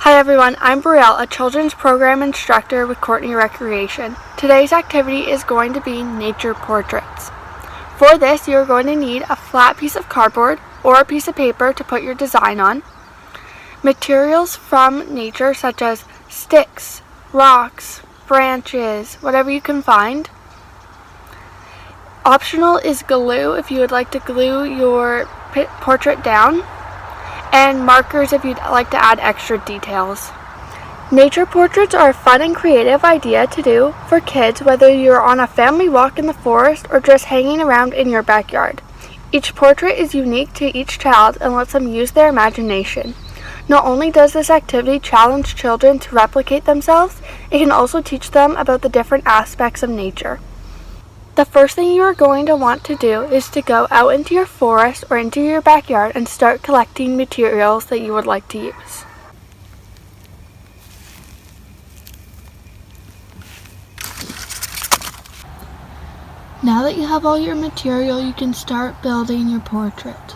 Hi everyone, I'm Brielle, a children's program instructor with Courtenay Recreation. Today's activity is going to be nature portraits. For this, you're going to need a flat piece of cardboard or a piece of paper to put your design on, materials from nature such as sticks, rocks, branches, whatever you can find. Optional is glue if you would like to glue your portrait down, and markers if you'd like to add extra details. Nature portraits are a fun and creative idea to do for kids, whether you're on a family walk in the forest or just hanging around in your backyard. Each portrait is unique to each child and lets them use their imagination. Not only does this activity challenge children to replicate themselves, it can also teach them about the different aspects of nature. The first thing you are going to want to do is to go out into your forest or into your backyard and start collecting materials that you would like to use. Now that you have all your material, you can start building your portrait.